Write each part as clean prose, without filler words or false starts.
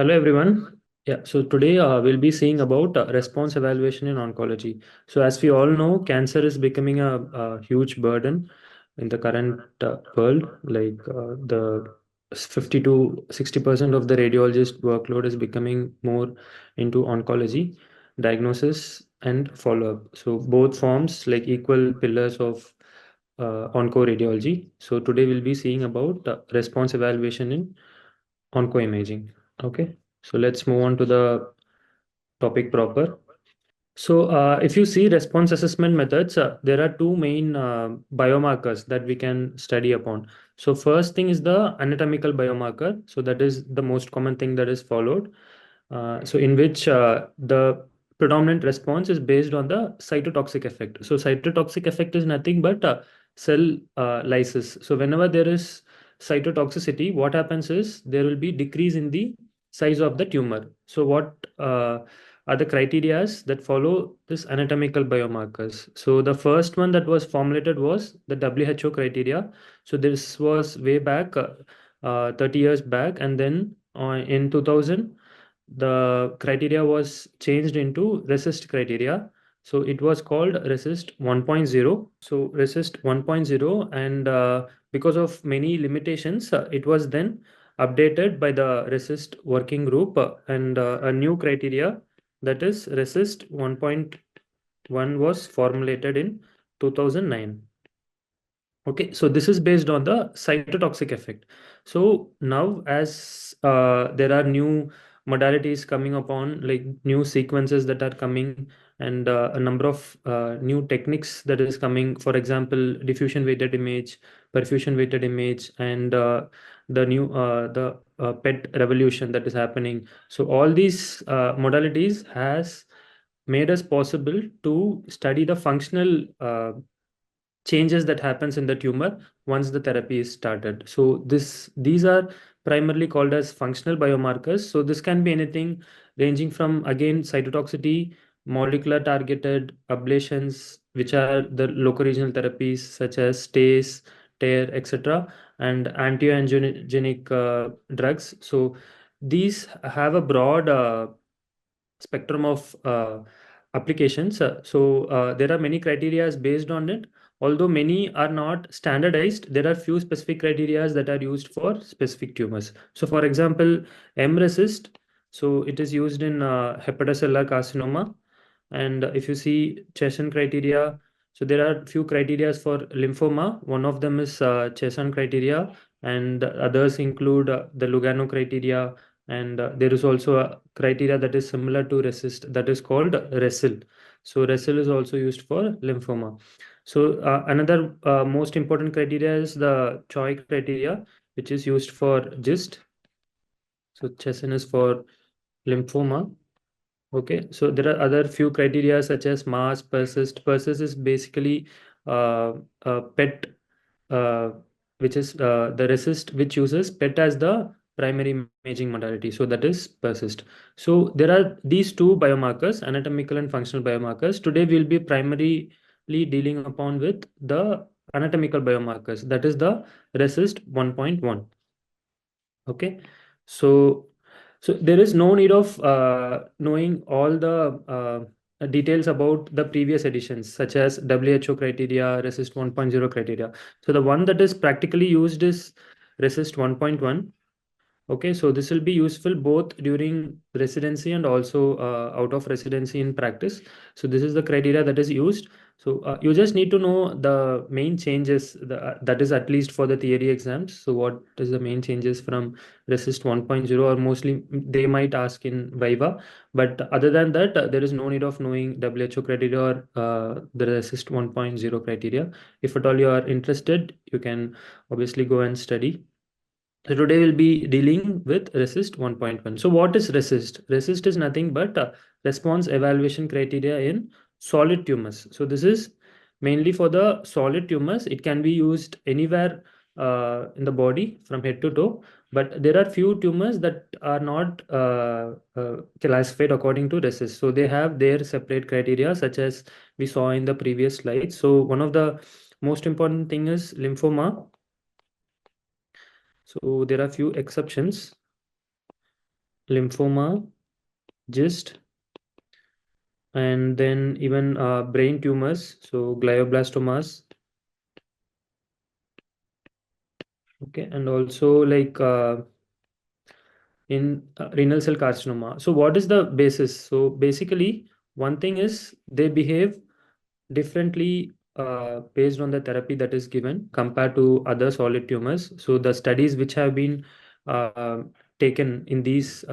Hello everyone. Yeah, so today we'll be seeing about response evaluation in oncology. So as we all know, cancer is becoming a huge burden in the current world. The 50 to 60% of the radiologist workload is becoming more into oncology, diagnosis and follow-up. So both forms like equal pillars of onco-radiology. So today we'll be seeing about response evaluation in oncoimaging. Okay, so let's move on to the topic proper. So, if you see response assessment methods, there are two main biomarkers that we can study upon. So, first thing is the anatomical biomarker. So, that is the most common thing that is followed. So, in which the predominant response is based on the cytotoxic effect. So, cytotoxic effect is nothing but cell lysis. So, whenever there is cytotoxicity, what happens is there will be decrease in the size of the tumor. So, what are the criterias that follow this anatomical biomarkers. So the first one that was formulated was the WHO criteria. So this was way back, 30 years back, and then in 2000, the criteria was changed into RECIST criteria. So it was called RECIST 1.0. So RECIST 1.0, and because of many limitations, it was then updated by the RECIST working group, and a new criteria, that is RECIST 1.1, was formulated in 2009. Okay, so this is based on the cytotoxic effect. So now, as there are new modalities coming upon, like new sequences that are coming, and a number of new techniques that is coming, for example, diffusion weighted image, perfusion weighted image, and the PET revolution that is happening. So all these modalities has made us possible to study the functional changes that happens in the tumor once the therapy is started. So these are primarily called as functional biomarkers. So this can be anything ranging from, again, cytotoxicity, molecular targeted ablations, which are the locoregional therapies such as TACE, TARE, etc., and anti-angiogenic drugs. So these have a broad spectrum of applications. There are many criteria based on it. Although many are not standardized, there are few specific criteria that are used for specific tumors. So, for example, M-RECIST, so it is used in hepatocellular carcinoma. And if you see Cheson criteria, so there are few criteria for lymphoma. One of them is Cheson criteria, and others include the Lugano criteria, and there is also a criteria that is similar to RECIST, that is called RECIL. So RECIL is also used for lymphoma. So another most important criteria is the Choi criteria, which is used for GIST. So Cheson is for lymphoma. Okay, so there are other few criteria such as mass, persist. Persist is basically PET, uh, which is the resist, which uses PET as the primary imaging modality. So that is persist. So there are these two biomarkers, anatomical and functional biomarkers. Today we'll be primarily dealing upon with the anatomical biomarkers. That is the resist 1.1. Okay, so there is no need of knowing all the details about the previous editions, such as WHO criteria, RECIST 1.0 criteria. So the one that is practically used is RECIST 1.1. Okay, so this will be useful both during residency and also out of residency in practice. So this is the criteria that is used. So you just need to know the main changes, that is at least for the theory exams. So what is the main changes from Resist 1.0, or mostly they might ask in Viva. But other than that, there is no need of knowing WHO criteria or the Resist 1.0 criteria. If at all you are interested, you can obviously go and study. So today we'll be dealing with RECIST 1.1. So what is RECIST? RECIST is nothing but response evaluation criteria in solid tumors. So this is mainly for the solid tumors. It can be used anywhere in the body from head to toe. But there are few tumors that are not classified according to RECIST. So they have their separate criteria, such as we saw in the previous slide. So one of the most important thing is lymphoma. So there are few exceptions. lymphoma, GIST, and then even brain tumors, so glioblastomas. Okay, and also like in renal cell carcinoma. So what is the basis? So basically, one thing is they behave differently based on the therapy that is given compared to other solid tumors. So the studies which have been uh, taken in these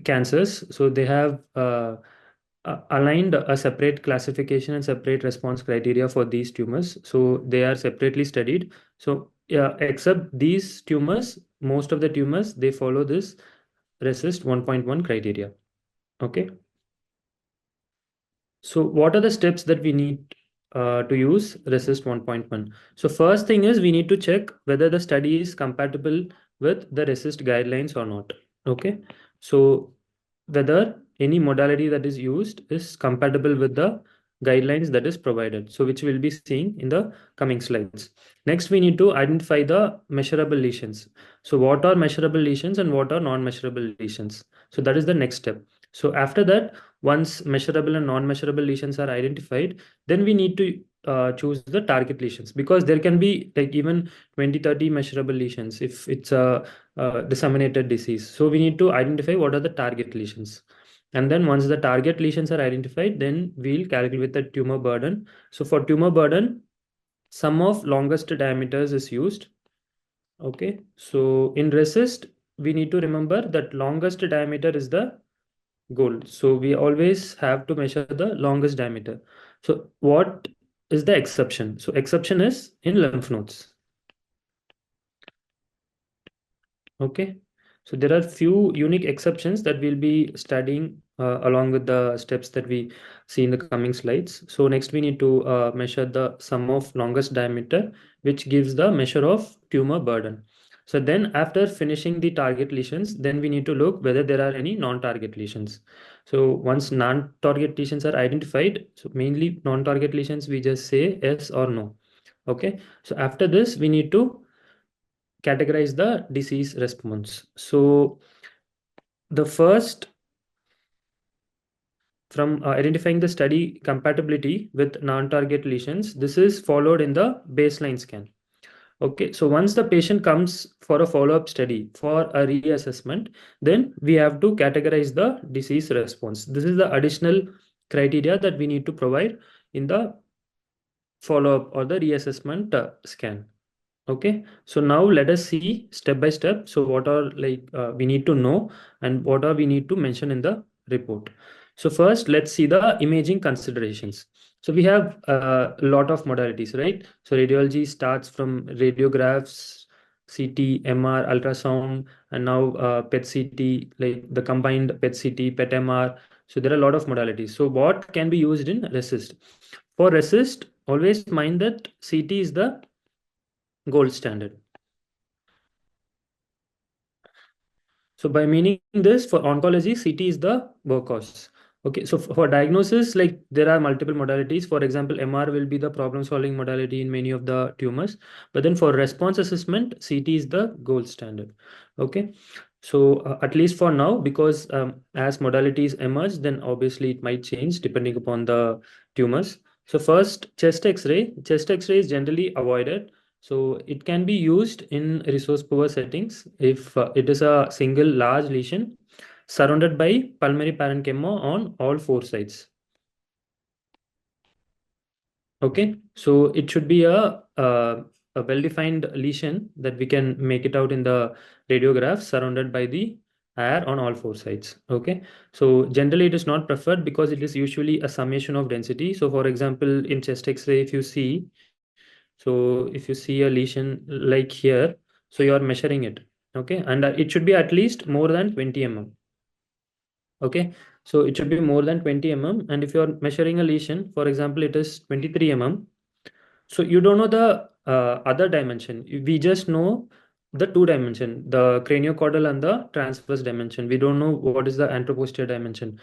cancers, so they have aligned a separate classification and separate response criteria for these tumors. So they are separately studied. So yeah, except these tumors, most of the tumors, they follow this RECIST 1.1 criteria. Okay. So what are the steps that we need to use RECIST 1.1? So first thing is we need to check whether the study is compatible with the RECIST guidelines or not. Okay. So whether any modality that is used is compatible with the guidelines that is provided. So which we'll be seeing in the coming slides. Next, we need to identify the measurable lesions. So what are measurable lesions and what are non-measurable lesions? So that is the next step. So after that, once measurable and non-measurable lesions are identified, then we need to choose the target lesions, because there can be like even 20-30 measurable lesions if it's a disseminated disease. So we need to identify what are the target lesions. And then once the target lesions are identified, then we'll calculate the tumor burden. So for tumor burden, sum of longest diameters is used. Okay. So in RECIST, we need to remember that longest diameter is the goal. So we always have to measure the longest diameter. So what is the exception? So exception is in lymph nodes. Okay. So there are few unique exceptions that we'll be studying along with the steps that we see in the coming slides. So next we need to measure the sum of longest diameter, which gives the measure of tumor burden. So then after finishing the target lesions, then we need to look whether there are any non-target lesions. So once non-target lesions are identified, so mainly non-target lesions, we just say yes or no. Okay. So after this, we need to categorize the disease response. So the first, from identifying the study compatibility with non-target lesions, this is followed in the baseline scan. Okay, so once the patient comes for a follow-up study for a reassessment, then we have to categorize the disease response. This is the additional criteria that we need to provide in the follow-up or the reassessment scan. Okay, so now let us see step by step. So what are like we need to know and what are we need to mention in the report. So first, let's see the imaging considerations. So we have a lot of modalities, right? So radiology starts from radiographs, CT, MR, ultrasound, and now PET CT, like the combined PET CT, PET MR. So there are a lot of modalities. So what can be used in RECIST? For RECIST, always mind that CT is the gold standard. So by meaning this, for oncology, CT is the workhorse. Okay, so for diagnosis, like there are multiple modalities. For example, MR will be the problem-solving modality in many of the tumors. But then for response assessment, CT is the gold standard. Okay, so at least for now, because as modalities emerge, then obviously it might change depending upon the tumors. So first, chest X-ray. Chest X-ray is generally avoided, so it can be used in resource poor settings if it is a single large lesion surrounded by pulmonary parenchyma on all four sides. Okay, so it should be a well-defined lesion that we can make it out in the radiograph surrounded by the air on all four sides. Okay, so generally it is not preferred because it is usually a summation of density. So for example, in chest X-ray, if you see, so if you see a lesion like here, so you are measuring it, okay, and it should be at least more than 20 mm. Okay, so it should be more than 20 mm, and if you are measuring a lesion, for example, it is 23 mm, so you don't know the other dimension. We just know the two dimension, the craniocaudal and the transverse dimension. We don't know what is the anteroposterior dimension.